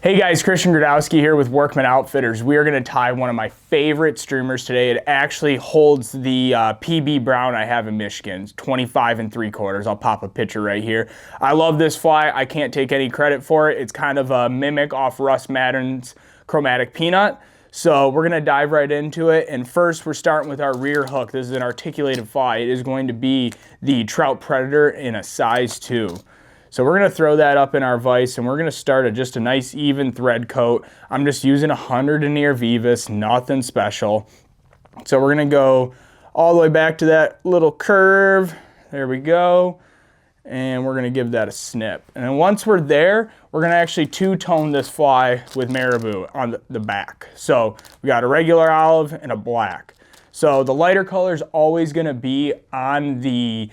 Hey guys, Christian Gradowski here with Werkman Outfitters. We are going to tie one of my favorite streamers today. It actually holds the PB Brown I have in Michigan. It's 25 3/4. I'll pop a picture right here. I love this fly. I can't take any credit for it. It's kind of a mimic off Russ Madden's Chromatic Peanut. So we're going to dive right into it. And first we're starting with our rear hook. This is an articulated fly. It is going to be the Trout Predator in a size 2. So we're going to throw that up in our vise and we're going to start at just a nice even thread coat. I'm just using 100 denier Vivus, nothing special. So we're going to go all the way back to that little curve. There we go. And we're going to give that a snip. And then once we're there, we're going to actually two-tone this fly with marabou on the back. So we got a regular olive and a black. So the lighter color is always going to be on the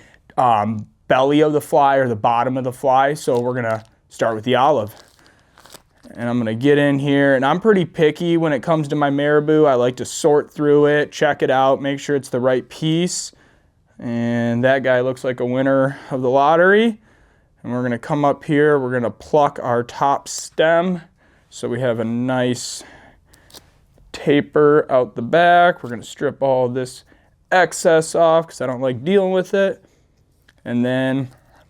belly of the fly or the bottom of the fly. So we're gonna start with the olive. And I'm gonna get in here, and I'm pretty picky when it comes to my marabou. I like to sort through it, check it out, make sure it's the right piece. And that guy looks like a winner of the lottery. And we're gonna come up here, we're gonna pluck our top stem. So we have a nice taper out the back. We're gonna strip all this excess off because I don't like dealing with it. And then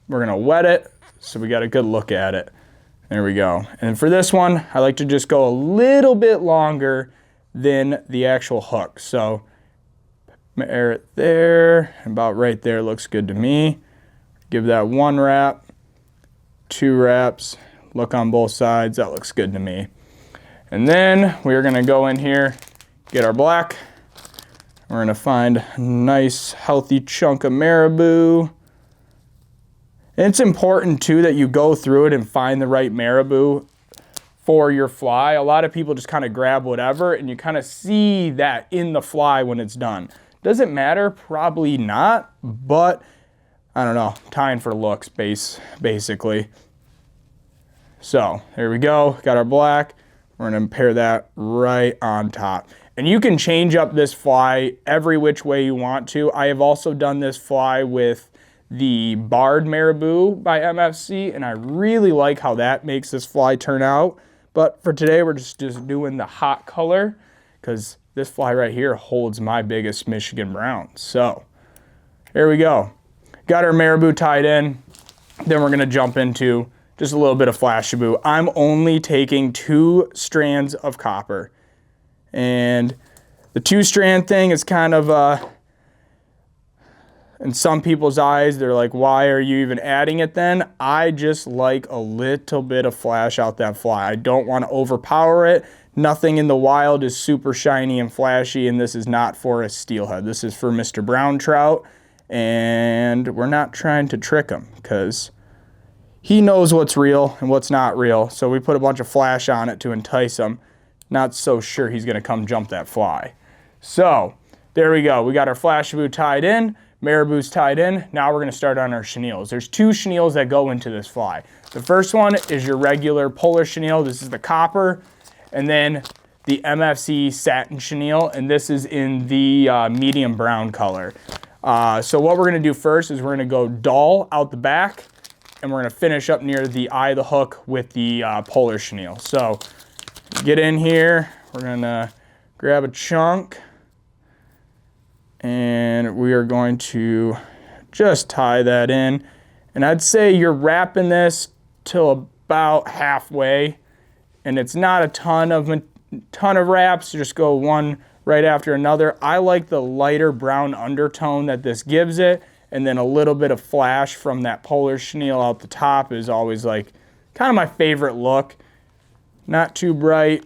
we're gonna wet it so we got a good look at it. There we go. And for this one, I like to just go a little bit longer than the actual hook. So air it there, about right there looks good to me. Give that 1 wrap, 2 wraps, look on both sides, that looks good to me. And then we're gonna go in here, get our black. We're gonna find a nice healthy chunk of marabou. And it's important too that you go through it and find the right marabou for your fly. A lot of people just kind of grab whatever and you kind of see that in the fly when it's done. Does it matter? Probably not, but I don't know, tying for looks basically. So there we go, got our black. We're gonna pair that right on top. And you can change up this fly every which way you want to. I have also done this fly with the barred marabou by MFC, and I really like how that makes this fly turn out. But for today, we're just doing the hot color because this fly right here holds my biggest Michigan brown. So here we go. Got our marabou tied in. Then we're gonna jump into just a little bit of Flashabou. I'm only taking 2 strands of copper. And the 2-strand thing is kind of in some people's eyes, they're like, why are you even adding it then? I just like a little bit of flash out that fly. I don't want to overpower it. Nothing in the wild is super shiny and flashy, and this is not for a steelhead. This is for Mr. Brown Trout, and we're not trying to trick him because he knows what's real and what's not real. So we put a bunch of flash on it to entice him. Not so sure he's going to come jump that fly. So there we go. We got our Flashabou tied in. Marabou's tied in. Now we're going to start on our chenilles. There's 2 chenilles that go into this fly. The first one is your regular polar chenille. This is the copper. And then the MFC satin chenille. And this is in the medium brown color. So what we're going to do first is we're going to go dull out the back. And we're going to finish up near the eye of the hook with the polar chenille. So get in here. We're going to grab a chunk. And we are going to just tie that in. And I'd say you're wrapping this till about halfway. And it's not a ton of wraps, just go one right after another. I like the lighter brown undertone that this gives it. And then a little bit of flash from that polar chenille out the top is always like kind of my favorite look. Not too bright,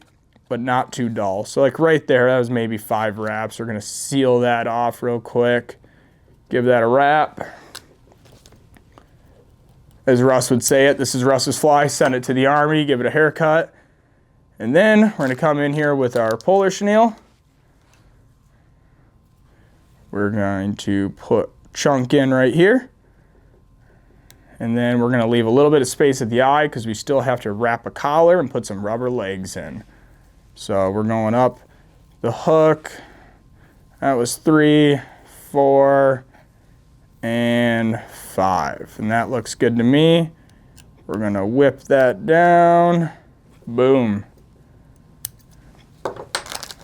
but not too dull. So like right there, that was maybe 5 wraps. We're gonna seal that off real quick. Give that a wrap. As Russ would say it, this is Russ's fly. Send it to the Army, give it a haircut. And then we're gonna come in here with our polar chenille. We're going to put chunk in right here. And then we're gonna leave a little bit of space at the eye because we still have to wrap a collar and put some rubber legs in. So we're going up the hook. That was 3, 4, and 5. And that looks good to me. We're gonna whip that down. Boom.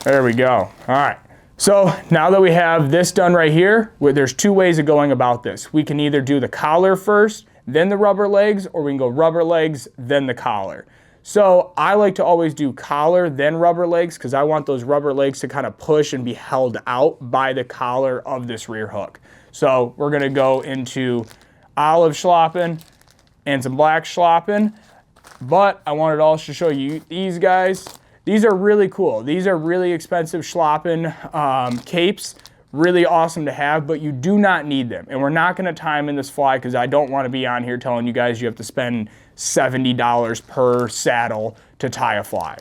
There we go. All right. So now that we have this done right here, there's two ways of going about this. We can either do the collar first, then the rubber legs, or we can go rubber legs, then the collar. So I like to always do collar, then rubber legs, because I want those rubber legs to kind of push and be held out by the collar of this rear hook. So we're gonna go into olive schlopping and some black schlopping, but I wanted also to show you these guys. These are really cool. These are really expensive schlopping capes. Really awesome to have, but you do not need them. And we're not gonna tie them in this fly because I don't wanna be on here telling you guys you have to spend $70 per saddle to tie a fly.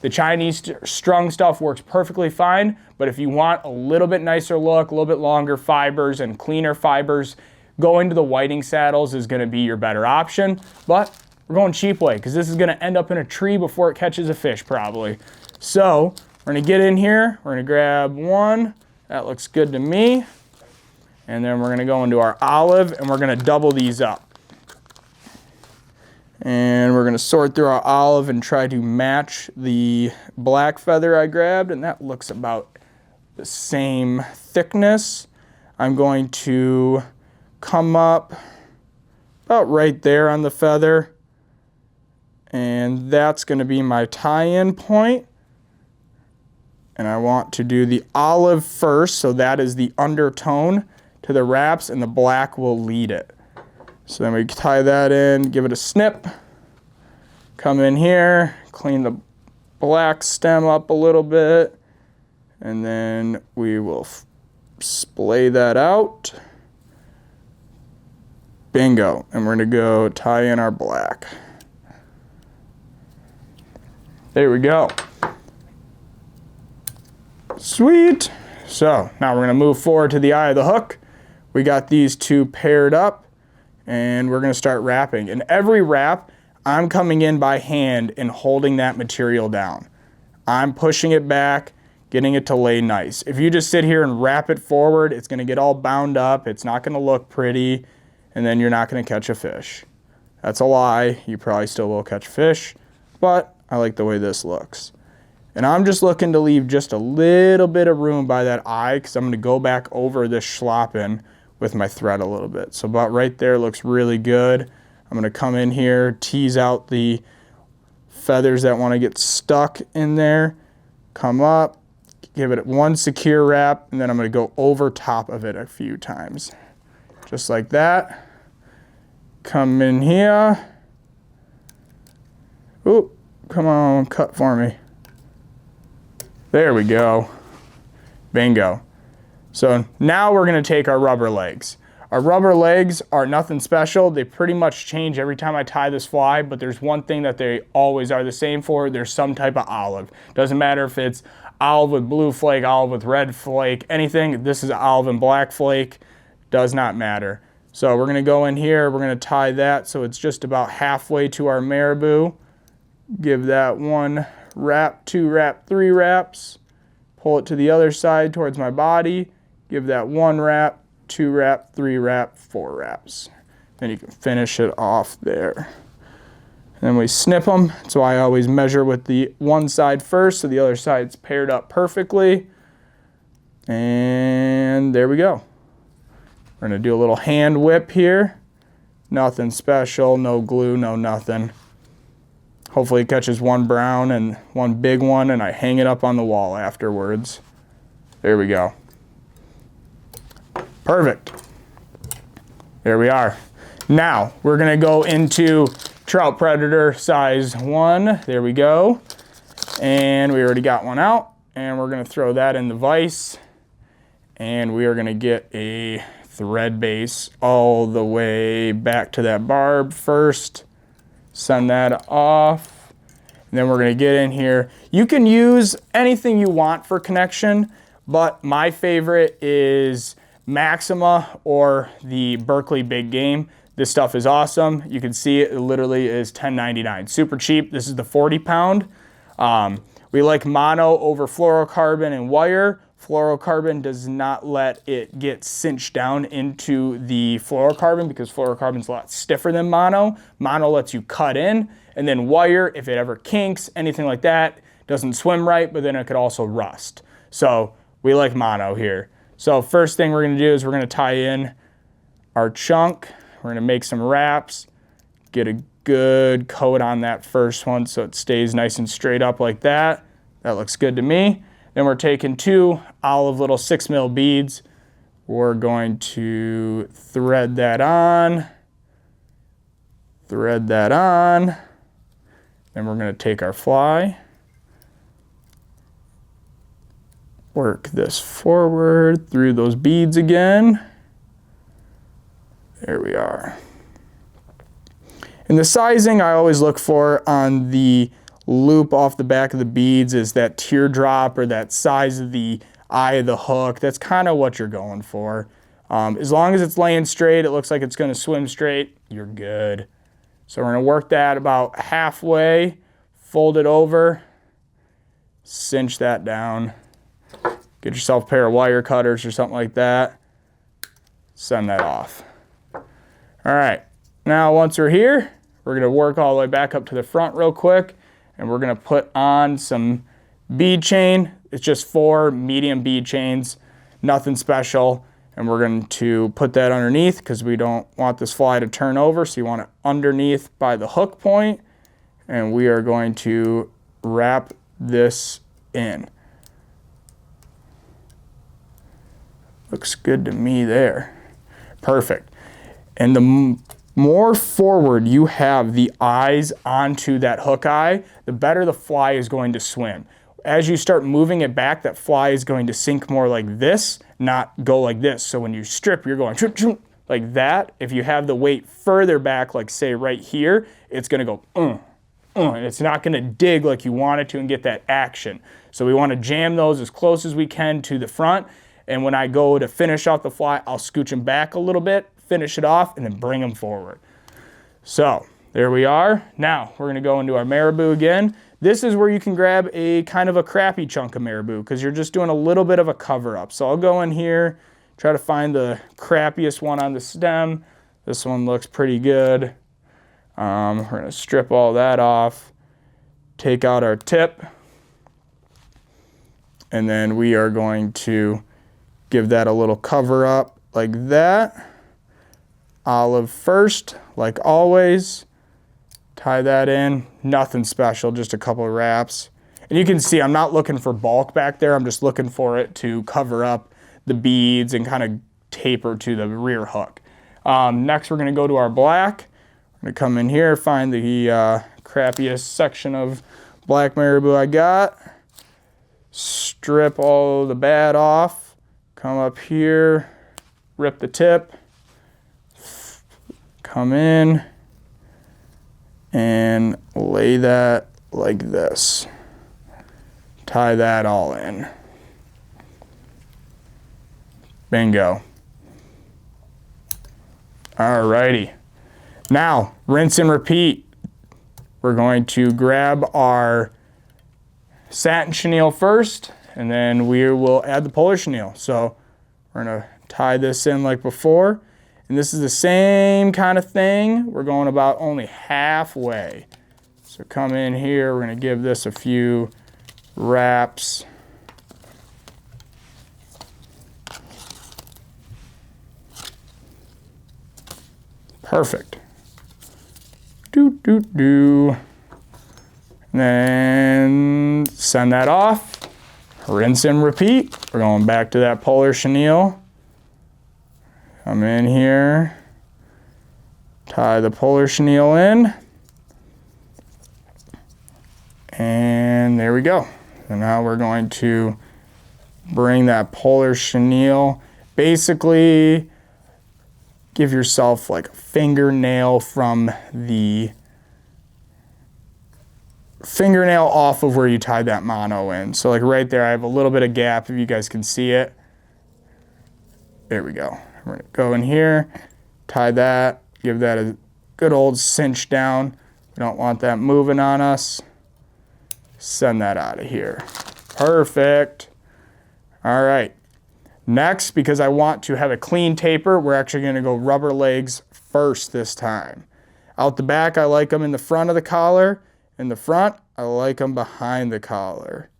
The Chinese strung stuff works perfectly fine, but if you want a little bit nicer look, a little bit longer fibers and cleaner fibers, going to the whiting saddles is gonna be your better option. But we're going cheap way because this is gonna end up in a tree before it catches a fish probably. So we're gonna get in here, we're gonna grab one. That looks good to me. And then we're gonna go into our olive and we're gonna double these up. And we're gonna sort through our olive and try to match the black feather I grabbed, and that looks about the same thickness. I'm going to come up about right there on the feather, and that's gonna be my tie-in point. And I want to do the olive first, so that is the undertone to the wraps, and the black will lead it. So then we tie that in, give it a snip, come in here, clean the black stem up a little bit, and then we will splay that out. Bingo, and we're gonna go tie in our black. There we go. Sweet. So now we're gonna move forward to the eye of the hook. We got these two paired up and we're gonna start wrapping. And every wrap, I'm coming in by hand and holding that material down. I'm pushing it back, getting it to lay nice. If you just sit here and wrap it forward, it's gonna get all bound up, it's not gonna look pretty, and then you're not gonna catch a fish. That's a lie, you probably still will catch fish, but I like the way this looks. And I'm just looking to leave just a little bit of room by that eye because I'm gonna go back over this schlopping with my thread a little bit. So about right there looks really good. I'm gonna come in here, tease out the feathers that wanna get stuck in there, come up, give it one secure wrap, and then I'm gonna go over top of it a few times. Just like that. Come in here. Ooh, come on, cut for me. There we go. Bingo. So now we're gonna take our rubber legs. Our rubber legs are nothing special. They pretty much change every time I tie this fly, but there's one thing that they always are the same for. There's some type of olive. Doesn't matter if it's olive with blue flake, olive with red flake, anything. This is olive and black flake. Does not matter. So we're gonna go in here, we're gonna tie that so it's just about halfway to our marabou. Give that one wrap, two wrap, three wraps. Pull it to the other side towards my body. Give that one wrap, two wrap, three wrap, four wraps. Then you can finish it off there. And then we snip them. So I always measure with the one side first so the other side's paired up perfectly. And there we go. We're gonna do a little hand whip here. Nothing special, no glue, no nothing. Hopefully it catches one brown and one big one and I hang it up on the wall afterwards. There we go. Perfect. There we are. Now we're gonna go into trout predator size 1. There we go. And we already got one out and we're gonna throw that in the vise and we are gonna get a thread base all the way back to that barb first. Send that off. And then we're gonna get in here. You can use anything you want for connection, but my favorite is Maxima or the Berkley Big Game. This stuff is awesome. You can see it literally is $10.99. Super cheap. This is the 40 pound. We like mono over fluorocarbon and wire. Fluorocarbon does not let it get cinched down into the fluorocarbon because fluorocarbon is a lot stiffer than mono. Mono lets you cut in And then wire, if it ever kinks, anything like that, doesn't swim right, but then it could also rust. So we like mono here. So first thing we're gonna do is we're gonna tie in our chunk. We're gonna make some wraps, get a good coat on that first one so it stays nice and straight up like that. That looks good to me. Then we're taking 2 olive little 6mm beads. We're going to thread that on. Thread that on. Then we're gonna take our fly. Work this forward through those beads again. There we are. And the sizing I always look for on the loop off the back of the beads is that teardrop or that size of the eye of the hook. That's kind of what you're going for. As long as it's laying straight, it looks like it's going to swim straight, you're good. So we're going to work that about halfway, fold it over, cinch that down. Get yourself a pair of wire cutters or something like that. Send that off. All right, now once we're here, we're gonna work all the way back up to the front real quick, and we're gonna put on some bead chain. It's just 4 medium bead chains, nothing special. And we're going to put that underneath because we don't want this fly to turn over. So you want it underneath by the hook point. And we are going to wrap this in. Looks good to me there. Perfect. And the more forward you have the eyes onto that hook eye, the better the fly is going to swim. As you start moving it back, that fly is going to sink more like this, not go like this. So when you strip, you're going like that. If you have the weight further back, like say right here, it's gonna go and it's not gonna dig like you want it to and get that action. So we wanna jam those as close as we can to the front. And when I go to finish off the fly, I'll scooch them back a little bit, finish it off, and then bring them forward. So there we are. Now we're gonna go into our marabou again. This is where you can grab a kind of a crappy chunk of marabou because you're just doing a little bit of a cover up. So I'll go in here, try to find the crappiest one on the stem. This one looks pretty good. We're gonna strip all that off, take out our tip, and then we are going to give that a little cover up like that. Olive first, like always. Tie that in, nothing special, just a couple of wraps. And you can see I'm not looking for bulk back there, I'm just looking for it to cover up the beads and kind of taper to the rear hook. Next we're gonna go to our black. We're gonna come in here, find the crappiest section of black marabou I got. Strip all the bad off, come up here, rip the tip, come in, and lay that like this. Tie that all in. Bingo. Alrighty. Now, rinse and repeat. We're going to grab our satin chenille first, and then we will add the polar chenille. So we're gonna tie this in like before. And this is the same kind of thing. We're going about only halfway. So come in here, we're gonna give this a few wraps. Perfect. And then send that off. Rinse and repeat. We're going back to that polar chenille. Come in here, tie the polar chenille in, and there we go. And now we're going to bring that polar chenille, basically give yourself like a fingernail from the fingernail off of where you tied that mono in. So like right there, I have a little bit of gap if you guys can see it. There we go. We're gonna go in here, tie that, give that a good old cinch down. We don't want that moving on us. Send that out of here. Perfect. All right. Next, because I want to have a clean taper, we're actually gonna go rubber legs first this time. Out the back, I like them in the front of the collar. In the front, I like them behind the collar.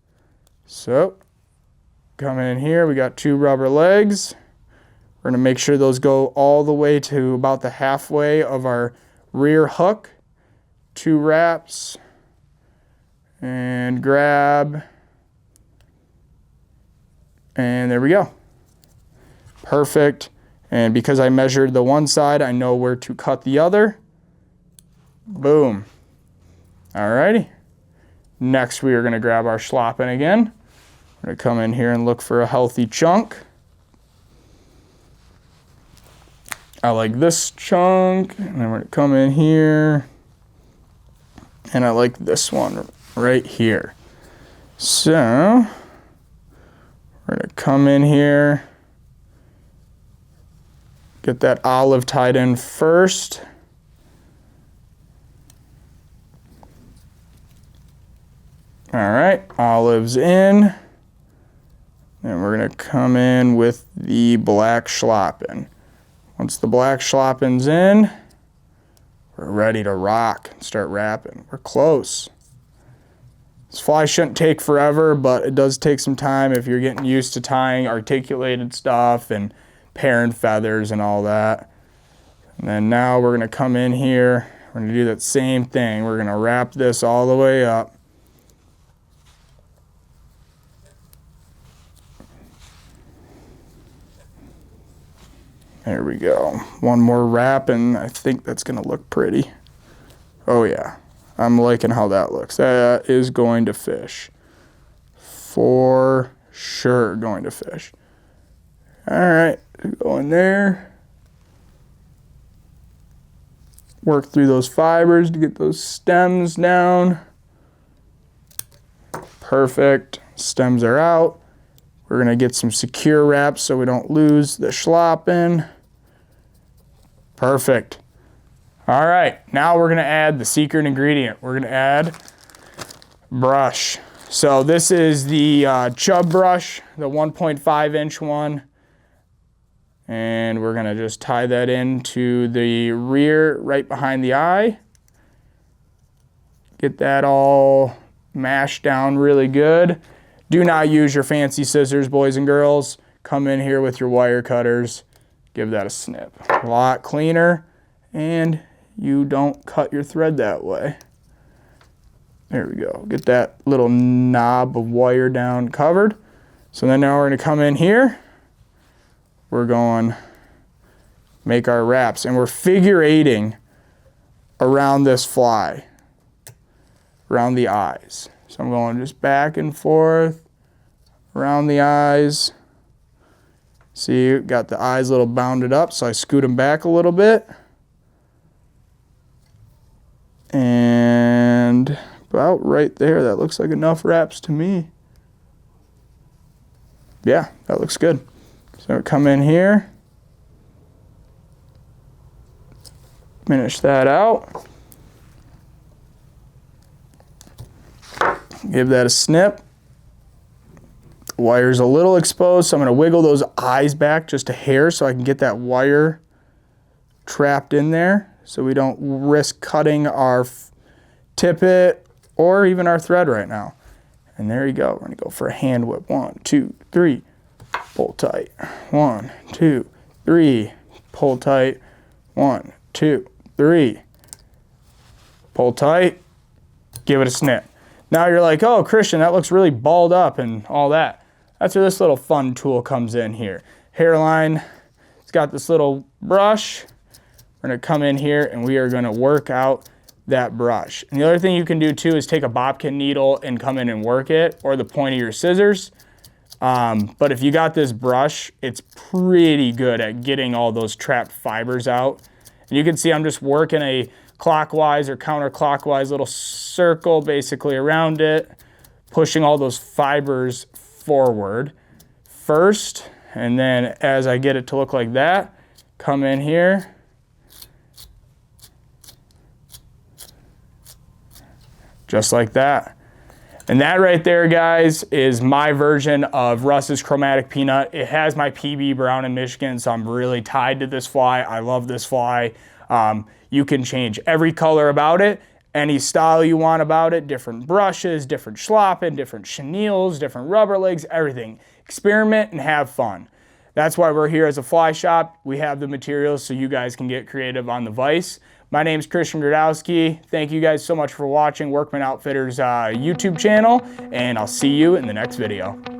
So, come in here, we got 2 rubber legs. We're gonna make sure those go all the way to about the halfway of our rear hook. 2 wraps, and grab, and there we go. Perfect. And because I measured the one side, I know where to cut the other. Boom. Alrighty. Next, we are gonna grab our schlappen again. We're gonna come in here and look for a healthy chunk. I like this chunk, and then we're gonna come in here, and I like this one right here. So, we're gonna come in here, get that olive tied in first. All right, olives in. And we're gonna come in with the black schlappen. Once the black schlappen's in, we're ready to rock and start wrapping. We're close. This fly shouldn't take forever, but it does take some time if you're getting used to tying articulated stuff and pairing feathers and all that. And then now we're gonna come in here, we're gonna do that same thing. We're gonna wrap this all the way up. There we go. One more wrap and I think that's gonna look pretty. Oh yeah, I'm liking how that looks. That is going to fish. For sure going to fish. All right, go in there. Work through those fibers to get those stems down. Perfect, stems are out. We're gonna get some secure wraps so we don't lose the schlappen. Perfect. All right, now we're gonna add the secret ingredient. We're gonna add brush. So this is the chub brush, the 1.5 inch one. And we're gonna just tie that into the rear right behind the eye. Get that all mashed down really good. Do not use your fancy scissors, boys and girls. Come in here with your wire cutters. Give that a snip. A lot cleaner, and you don't cut your thread that way. There we go. Get that little knob of wire down covered. So then now we're gonna come in here. We're going to make our wraps, and we're figure eighting around this fly, around the eyes. So I'm going just back and forth around the eyes. See, got the eyes a little bounded up, so I scoot them back a little bit. And about right there, that looks like enough wraps to me. Yeah, that looks good. So come in here, finish that out. Give that a snip. The wire's a little exposed, so I'm gonna wiggle those eyes back just a hair so I can get that wire trapped in there so we don't risk cutting our tippet or even our thread right now. And there you go, we're gonna go for a hand whip. 1, 2, 3, pull tight. 1, 2, 3, pull tight. 1, 2, 3, pull tight, give it a snip. Now you're like, oh, Christian, that looks really balled up and all that. That's where this little fun tool comes in here. Hairline, it's got this little brush. We're gonna come in here and we are gonna work out that brush. And the other thing you can do too is take a bobcat needle and come in and work it, or the point of your scissors. But if you got this brush, it's pretty good at getting all those trapped fibers out. And you can see I'm just working a clockwise or counterclockwise little circle basically around it, pushing all those fibers forward first, and then as I get it to look like that, come in here, just like that. And that right there, guys, is my version of Russ's Chromatic Peanut. It has my PB Brown in Michigan, so I'm really tied to this fly. I love this fly. You can change every color about it, any style you want about it, different brushes, different schlappen, different chenilles, different rubber legs, everything. Experiment and have fun. That's why we're here as a fly shop. We have the materials so you guys can get creative on the vise. My name is Gradowski. Thank you guys so much for watching Werkman Outfitters YouTube channel, and I'll see you in the next video.